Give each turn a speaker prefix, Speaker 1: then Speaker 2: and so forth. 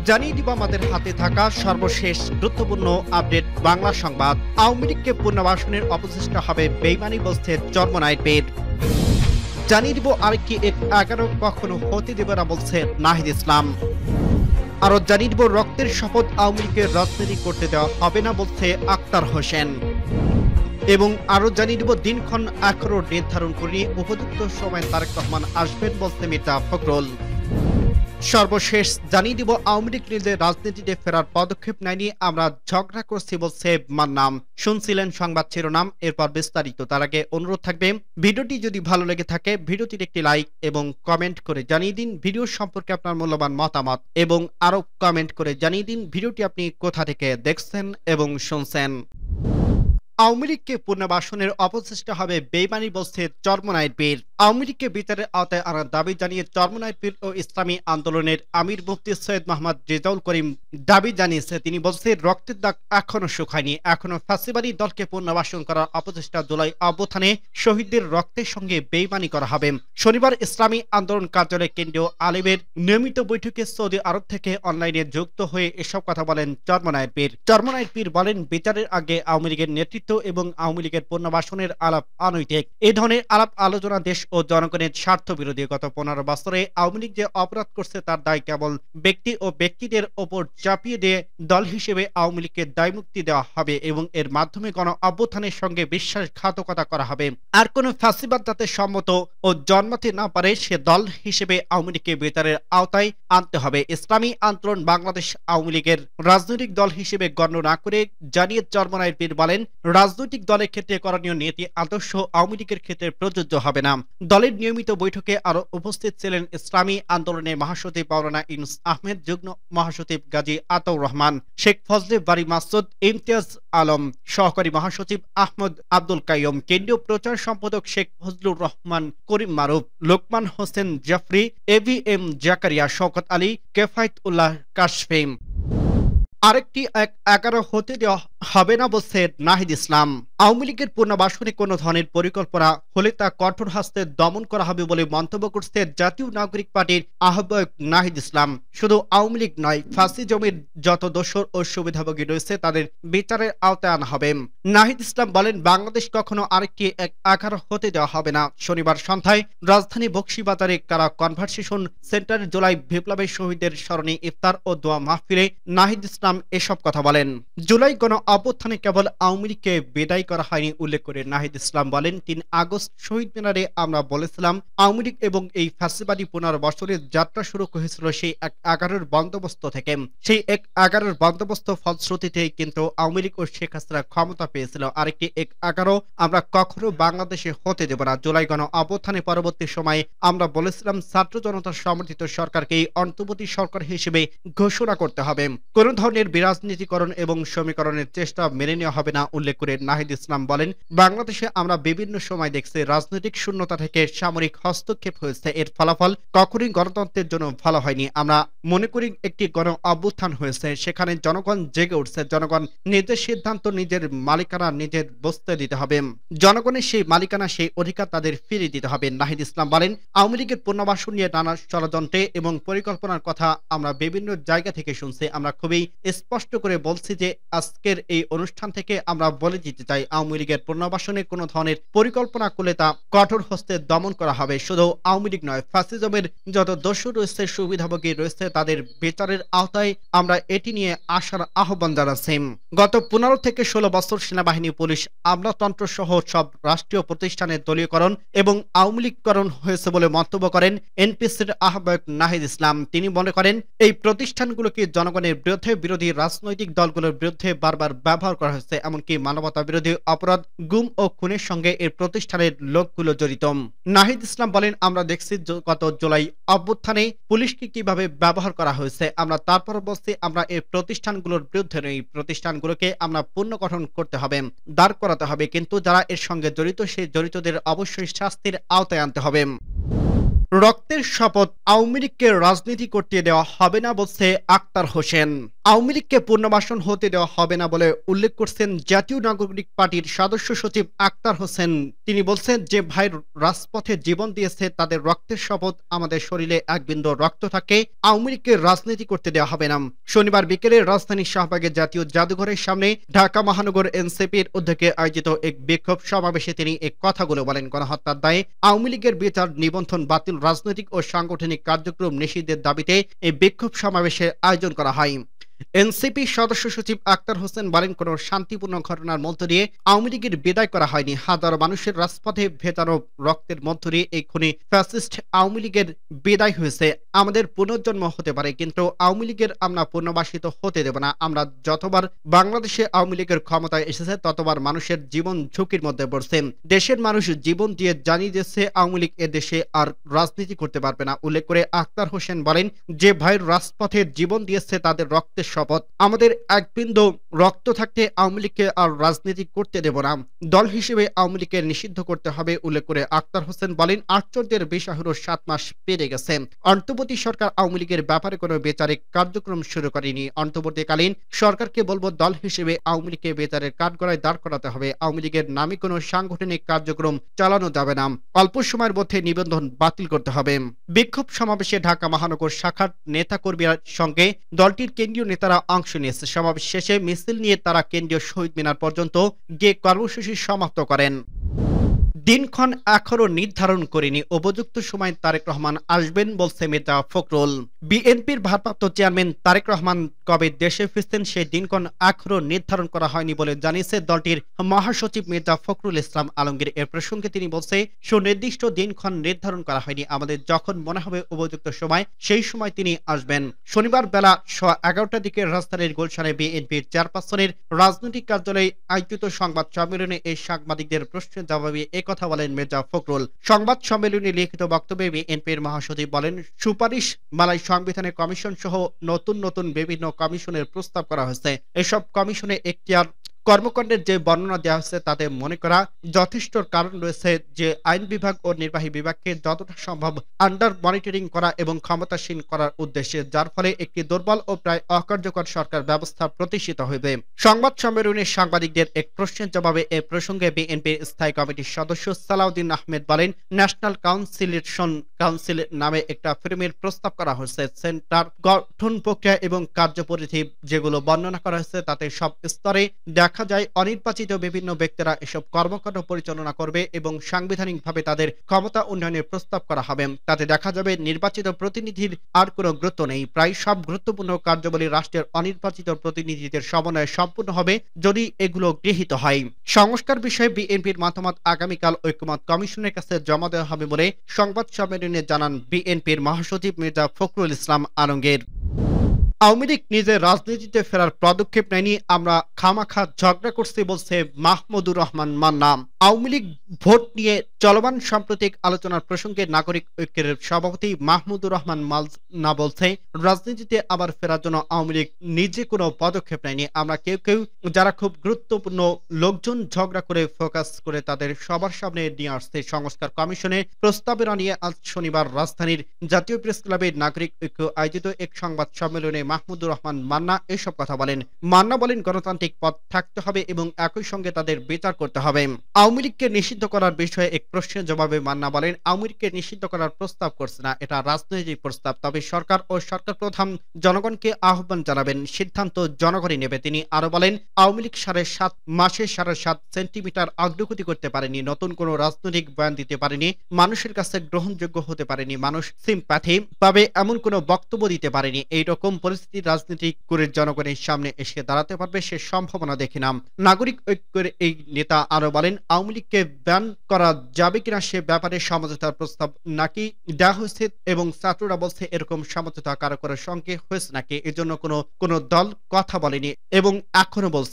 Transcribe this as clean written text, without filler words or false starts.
Speaker 1: জানিয়ে দিব আমাদের হাতে থাকা সর্বশেষ গুরুত্বপূর্ণ আপডেট বাংলা সংবাদ। আওয়ামী লীগকে পুনর্বাসনের অপচেষ্টা হবে বেইমানি বলছে চরমোনাই পীর। জানিয়ে দিব আরেকটি 11 কখনো হতে দেবে না বলছে নাহিদ ইসলাম। আরো জানিয়ে দিব রক্তের শপথ আওয়ামী লীগের রাজনীতি করতে দেওয়া হবে না বলছে আক্তার হোসেন। এবং আরো জানিয়ে দিব দিনক্ষণ এখনো নির্ধারণ করে উপযুক্ত সময় তারেক রহমান আসবেন বলছে মির্জা ফখরুল। সর্বশেষ জানিয়ে দিব আওয়ামী লীগ নিজেদের রাজনীতিতে ফেরার পদক্ষেপ নেয়নি, আমরা ঝগড়া করছি বলছে মান্নান। শুনছিলেন সংবাদ শিরোনাম, এরপর বিস্তারিত। তার আগে অনুরোধ থাকবে ভিডিওটি যদি ভালো লেগে থাকে ভিডিওটির একটি লাইক এবং কমেন্ট করে জানিয়ে দিন ভিডিও সম্পর্কে আপনার মূল্যবান মতামত, এবং আরো কমেন্ট করে জানিয়ে দিন ভিডিওটি আপনি কোথা থেকে দেখছেন এবং শুনছেন। আওয়ামী লীগকে পুনর্বাসনের অপচেষ্টা হবে বেইমানি বলছে চরমোনাই পীর। আওয়ামী লীগকে বিচারের আওতায় আনার দাবি জানিয়ে চরমোনাই পীর ও ইসলামী আন্দোলনের আমির মুফতি সৈয়দ মোহাম্মদ রেজাউল করিম দাবি জানিয়েছে। তিনি বলছেন রক্তের দাগ এখনো শুকায়নি, এখনো ফ্যাসিবাদী দলকে পুনর্বাসন করার অপচেষ্টা জুলাই অভ্যুত্থানে শহীদদের রক্তের সঙ্গে বেইমানি করা হবে। শনিবার ইসলামী আন্দোলন কার্যালয়ে কেন্দ্রীয় আলিমের নিয়মিত বৈঠকে সৌদি আরব থেকে অনলাইনে যুক্ত হয়ে এসব কথা বলেন চরমোনাই পীর। চরমোনাই পীর বলেন বিচারের আগে আওয়ামী লীগের নেতৃত্ব এবং আওয়ামী লীগের পুনর্বাসনের আলাপ অনৈতিক। এই ধরনের আলাপ আলোচনা দেশ ও জনগণের স্বার্থ বিরোধী। গত 15 বছরে আওয়ামী লীগ যে অপরাধ করছে তার দায় কেবল ব্যক্তি ও ব্যক্তিদের ওপর চাপিয়ে দিয়ে দল হিসেবে আওয়ামী লীগকে দায়মুক্তি দেওয়া হবে এবং এর মাধ্যমে গণ অভ্যুত্থানের সঙ্গে বিশ্বাসঘাতকতা করা হবে। আর কোন ফ্যাসিবাদ যাতে সম্মত ও জন্মাতে না পারে সে দল হিসেবে আওয়ামী লীগকে বিচারের আওতায় আনতে হবে। ইসলামী আন্দোলন বাংলাদেশ আওয়ামী লীগের রাজনৈতিক দল হিসেবে গণ্য না করে জানিয়ে চরমোনাই পীর বলেন রাজনৈতিক দলের ক্ষেত্রে করণীয় নীতি আদর্শ আওয়ামী লীগের ক্ষেত্রে প্রযোজ্য হবে না। দলের নিয়মিত বৈঠকে আরো উপস্থিত ছিলেন ইসলামী আন্দোলনের মহাসচিব মাওলানা ইউনুস আহমেদ, যুগ্ম মহাসচিব গাজী আতাউর রহমান, শেখ ফজলে বারী মাসুদ, ইমতিয়াজ আলম, সহকারী মহাসচিব আহমদ আব্দুল কাইয়ুম, কেন্দ্রীয় প্রচার সম্পাদক শেখ ফজলুর রহমান করিম মারুফ, লোকমান হোসেন জাফরি, এভিএম জাকারিয়া, শওকত আলী, কেফায়েত উল্লাহ কাশফিম। আরেকটি 11 হতে দেওয়া হবে না বলছে নাহিদ ইসলাম। আওয়ামী লীগের পুনর্বাসনে কোনো ধরনের পরিকল্পনা হলে তা কঠোর হস্তে দমন করা হবে বলে মন্তব্য করছে জাতীয় নাগরিক পার্টির আহ্বায়ক নাহিদ ইসলাম। শুধু আওয়ামী লীগ নয়, ফাঁসিজমের যত দোষর ও সুবিধাভোগী রয়েছে তাদের বিচারের আওতায় আনা হবে। নাহিদ ইসলাম বলেন বাংলাদেশ কখনো আরেকটি 11 হতে দেওয়া হবে না। শনিবার সন্ধ্যায় রাজধানী বকশীবাজারে কারা কনভারসেশন সেন্টারে জুলাই বিপ্লবের শহীদদের স্মরণে ইফতার ও দোয়া মাহফিলে নাহিদ ইসলাম এসব কথা বলেন। জুলাই গণ অভ্যুত্থানে কেবল আওয়ামী লীগকে বিদায় করা হয়নি উল্লেখ করে নাহিদ ইসলাম বলেন 3 আগস্ট শহীদ মিনারে আমরা বলেছিলাম আওয়ামী লীগ এবং এই ফ্যাসিবাদী পুনর্বাসনের যাত্রা শুরু হয়েছিল সেই 11 বন্দোবস্ত থেকে। সেই 11 বন্দোবস্ত ফলশ্রুতিতে কিন্তু আওয়ামী লীগ ও শেখ হাসিনা ক্ষমতা পেয়েছিল। আরেকটি 11 আমরা কখনো বাংলাদেশে হতে দেব না। জুলাই গণ অভ্যুত্থানে পরবর্তী সময়ে আমরা বলেছিলাম ছাত্র জনতার সমর্থিত সরকারকে অন্তর্বর্তী সরকার হিসেবে ঘোষণা করতে হবে। কোন ধরনের বিরাজনীতিকরণ এবং সমীকরণের চেষ্টা মেনে নেওয়া হবে না উল্লেখ করে নাহিদ ইসলাম বলেন বাংলাদেশে আমরা বিভিন্ন সময় দেখছি রাজনৈতিক শূন্যতা থেকে সামরিক হস্তক্ষেপ হয়েছে। এর ফলাফল কখনোই গণতন্ত্রের জন্য ভালো হয়নি। আমরা মনে করি একটি গণ অভ্যুত্থান হয়েছে, সেখানে জনগণ জেগে উঠছে। জনগণ নিজের সিদ্ধান্ত নিজের মালিকানা নিজের বসতে দিতে হবে। জনগণের সেই মালিকানা সেই অধিকার তাদের ফিরিয়ে দিতে হবে। নাহিদ ইসলাম বলেন আওয়ামী লীগের পুনর্বাসন নিয়ে নানা ষড়যন্ত্রে এবং পরিকল্পনার কথা আমরা বিভিন্ন জায়গা থেকে শুনছি। আমরা খুবই স্পষ্ট করে বলছি যে আজকের এই অনুষ্ঠান থেকে আমরা বলে দিতে চাই আওয়ামী লীগের পুনর্বাসনে কোনো ধরনের পরিকল্পনা করলে তা কঠোর হস্তে দমন করা হবে। শুধু আওয়ামী লীগ নয়, ফ্যাসিজমের যত দোষী রয়েছে সুবিধাভোগী রয়েছে তাদের বিচারের আওতায় আমরা এটি নিয়ে আসার আহ্বান জানাচ্ছি। গত 15 থেকে 16 বছর সেনাবাহিনী, পুলিশ, আমলাতন্ত্র সহ সব রাষ্ট্রীয় প্রতিষ্ঠানের দলীয়করণ এবং আওয়ামী লীগকরণ হয়েছে বলে মন্তব্য করেন এনপিসির আহ্বায়ক নাহিদ ইসলাম। তিনি মনে করেন এই প্রতিষ্ঠানগুলোকে জনগণের বিরুদ্ধে বিরোধী রাজনৈতিক দলগুলোর বিরুদ্ধে বারবার ব্যবহার করা হয়েছে। এমনকি মানবতা বিরোধী অপরাধ, গুম ও খুনের সঙ্গে এর প্রতিষ্ঠানের লোকগুলো জড়িত। নাহিদ ইসলাম বলেন আমরা দেখছি গত জুলাই অভ্যুত্থানে পুলিশকে কিভাবে ব্যবহার করা হয়েছে। আমরা তারপর বলছি আমরা এই প্রতিষ্ঠানগুলোর বিরুদ্ধে নই। প্রতিষ্ঠানগুলোকে আমরা পুনর্গঠন করতে হবে, দাঁড় করাতে হবে, কিন্তু যারা এর সঙ্গে জড়িত সেই জড়িতদের অবশ্যই শাস্তির আওতায় আনতে হবে। রক্তের শপথ, আওয়ামী লীগকে রাজনীতি করতে দেওয়া হবে না বলছে আক্তার হোসেন। আওয়ামী লীগকে পুনর্বাসন হতে দেওয়া হবে না বলে উল্লেখ করছেন জাতীয় নাগরিক পার্টির সদস্য সচিব আক্তার হোসেন। তিনি বলছেন যে ভাই রাজপথে জীবন দিয়েছে, তাদের রক্তের শপথ, আমাদের শরীরে এক বিন্দু রক্ত থাকে, আওয়ামী লীগকে রাজনীতি করতে দেওয়া হবে না। শনিবার বিকেলে রাজধানীর শাহবাগে জাতীয় জাদুঘরের সামনে ঢাকা মহানগর এনসিপির উদ্যোগে আয়োজিত এক বিক্ষোভ সমাবেশে তিনি এই কথাগুলো বলেন। গণহত্যার দায়ে আওয়ামী লীগের বিচার, নিবন্ধন বাতিল, রাজনৈতিক ও সাংগঠনিক কার্যক্রম নিষিদ্ধের দাবিতে এই বিক্ষোভ সমাবেশের আয়োজন করা হয়। এনসিপি সদস্য সচিব আক্তার হোসেন বলেন, কোন শান্তিপূর্ণ ঘটনার মধ্য দিয়ে আওয়ামী লীগের বিদায় করা হয়নি। হাজারো মানুষের রাজপথে ভেতানো রক্তের মধ্য দিয়ে এই খুনি ফ্যাসিস্ট আওয়ামী লীগের বিদায় হয়েছে। আমাদের পুনর্জন্ম হতে পারে, কিন্তু আওয়ামী লীগের আমরা পুনর্বাসিত হতে দেব না। আমরা যতবার বাংলাদেশে আওয়ামী লীগের ক্ষমতায় এসেছে ততবার মানুষের জীবন ঝুঁকির মধ্যে পড়ছে। দেশের মানুষ জীবন দিয়ে জানিয়ে দিয়েছে আওয়ামী লীগ এ দেশে আর রাজনীতি করতে পারবে না। উল্লেখ করে আক্তার হোসেন বলেন, যে ভাইয়ের রাজপথে জীবন দিয়েছে তাদের রক্তের শপথ, আমাদের এক বিন্দু রক্ত থাকতে আওয়ামী লীগকে আর রাজনীতি করতে দেব না। দল হিসেবে আওয়ামী লীগকে নিষিদ্ধ করতে হবে। উল্লেখ করে আক্তার হোসেন বলেন, আশ্চর্যের বিষয় হলো ৭ মাস পেরিয়ে গেছে, অন্তর্বর্তী সরকার আওয়ামী লীগের ব্যাপারে কোনো বিচারিক কার্যক্রম শুরু করেনি। অন্তর্বর্তীকালীন সরকারকে বলবো, দল হিসেবে আওয়ামী লীগকে বিচারের কাঠগড়ায় দাঁড় করাতে হবে। আওয়ামী লীগের নামে কোনো সাংগঠনিক কার্যক্রম চালানো যাবে না। অল্প সময়ের মধ্যে নিবন্ধন বাতিল করতে হবে। বিক্ষোভ সমাবেশে ঢাকা মহানগর শাখার নেতাকর্মীর সঙ্গে দলটির কেন্দ্রীয় নেতারা অংশ নিয়েছে। সমাবেশ শেষে মিছিল নিয়ে তারা কেন্দ্রীয় শহীদ মিনার পর্যন্ত গিয়ে কর্মসূচি সমাপ্ত করেন। দিনক্ষণ এখনো নির্ধারণ করেনি, উপযুক্ত সময় তারেক রহমান আসবেন বলছে মির্জা ফখরুল। বিএনপির ভারপ্রাপ্ত চেয়ারম্যান তারেক রহমান কবে দেশে ফিরছেন সেই দিনক্ষণ এখনো নির্ধারণ করা হয়নি বলে জানিয়েছে দলটির মহাসচিব মির্জা ফখরুল ইসলাম আলমগীর। এর প্রসঙ্গে তিনি বলছে, সুনির্দিষ্ট দিনক্ষণ নির্ধারণ করা হয়নি, আমাদের যখন মনে হবে উপযুক্ত সময় সেই সময় তিনি আসবেন। শনিবার বেলা 11টার দিকে রাজধানীর গুলশানে বিএনপির চেয়ারপারসনের রাজনৈতিক কার্যালয়ে আয়োজিত সংবাদ সম্মেলনে এই সাংবাদিকদের প্রশ্নের জবাবে কথা বলেন মির্জা ফখরুল। সংবাদ সম্মেলনে লিখিত বক্তব্যে বিএনপির মহাসচিব বলেন, সুপারিশ মালাই সংবিধানের কমিশন সহ নতুন নতুন বিভিন্ন কমিশনের প্রস্তাব করা হয়েছে। এসব কমিশনে এখতিয়ার কর্মকাণ্ডের যে বর্ণনা দেওয়া হয়েছে তাতে মনে করা যথেষ্ট কারণ রয়েছে যে আইন বিভাগ ও নির্বাহী বিভাগকে যতটা সম্ভব আন্ডার মনিটরিং করা এবং ক্ষমতাসীন করার উদ্দেশ্যে, যার ফলে একটি দুর্বল ও প্রায় অকার্যকর সরকার ব্যবস্থা প্রতিষ্ঠিত হইবে। সংবাদ সম্মেলনে সাংবাদিকদের এক প্রশ্নের জবাবে এ প্রসঙ্গে বিএনপির স্থায়ী কমিটির সদস্য সালাউদ্দিন আহমেদ বলেন, ন্যাশনাল কাউন্সিলেশন কাউন্সিল নামে একটা ফ্রেমের প্রস্তাব করা হয়েছে। সেন্টার গঠন প্রক্রিয়া এবং কার্যপরিধি যেগুলো বর্ণনা করা হয়েছে তাতে সব স্তরে দেখা যায় অনির্বাচিত বিভিন্ন ব্যক্তিরা এসব কর্মকাণ্ড পরিচালনা করবে এবং সাংবিধানিকভাবে তাদের ক্ষমতা উন্নয়নের প্রস্তাব করা হবে। তাতে দেখা যাবে নির্বাচিত প্রতিনিধির আর কোনো গুরুত্ব নেই। প্রায় সব গুরুত্বপূর্ণ কার্যাবলী রাষ্ট্রের অনির্বাচিত প্রতিনিধিদের সমন্বয়ে সম্পূর্ণ হবে যদি এগুলো গৃহীত হয়। সংস্কার বিষয়ে বিএনপির মতামত আগামীকাল ঐক্যমত কমিশনের কাছে জমা দেওয়া হবে বলে সংবাদ সম্মেলনে জানান বিএনপির মহাসচিব মির্জা ফখরুল ইসলাম আলমগীর। আওয়ামী লীগ নিজের রাজনীতিতে ফেরার পদক্ষেপ নেয়নি, আমরা খামাখা ঝগড়া করছি বলছে মাহমুদুর রহমান মান্না। আওয়ামী লীগ ভোট নিয়ে চলমান সাম্প্রতিক আলোচনার প্রসঙ্গে নাগরিক ঐক্যের সভাপতি মাহমুদুর রহমান মান্না বলছে, রাজনীতিতে আবার ফেরার জন্য আওয়ামী লীগ নিজে কোনো পদক্ষেপ নেয়নি। আমরা কেউ কেউ যারা খুব গুরুত্বপূর্ণ লোকজন ঝগড়া করে ফোকাস করে তাদের সবার সামনে নিয়ে আসছে। সংস্কার কমিশনের প্রস্তাবনা নিয়ে আজ শনিবার রাজধানীর জাতীয় প্রেস ক্লাবের নাগরিক ঐক্য আয়োজিত এক সংবাদ সম্মেলনে মাহমুদুর রহমান মান্না এসব কথা বলেন। মান্না বলেন, গণতান্ত্রিক পথ থাকতে হবে এবং একই সঙ্গে তাদের বিচার করতে হবে। আওয়ামী লীগকে নিষিদ্ধ করার বিষয়ে এক প্রশ্নের জবাবে মান্না বলেন, আওয়ামী লীগকে নিষিদ্ধ করার প্রস্তাব করছে না, এটা রাজনৈতিক প্রস্তাব। তবে সরকার ও সরকার প্রধান জনগণকে আহ্বান জানাবেন, সিদ্ধান্ত জনগণই নেবে। তিনি আরো বলেন, আওয়ামী লীগ 7.5 মাসে 7.5 সেন্টিমিটার অগ্রগতি করতে পারেনি, নতুন কোনো রাজনৈতিক বয়ান দিতে পারেনি, মানুষের কাছে গ্রহণযোগ্য হতে পারেনি, মানুষ সিম্প্যাথি পাবে এমন কোনো বক্তব্য দিতে পারেনি। এইরকম পরিস্থিতি রাজনীতি করে জনগণের সামনে এসে দাঁড়াতে পারবে সে সম্ভাবনা দেখি না। নাগরিক ঐক্যের এই নেতা আরো বলেন, আওয়ামী লীগকে ব্যান করা যাবে কিনা সে ব্যাপারে সমঝোতার প্রস্তাব নাকি দেওয়া হয়েছে এবং ছাত্ররা বলছে এরকম সমঝোতা কারো কারোর সঙ্গে হয়েছে নাকি, এজন্য কোনো দল কথা বলেনি এবং এখনো বলছে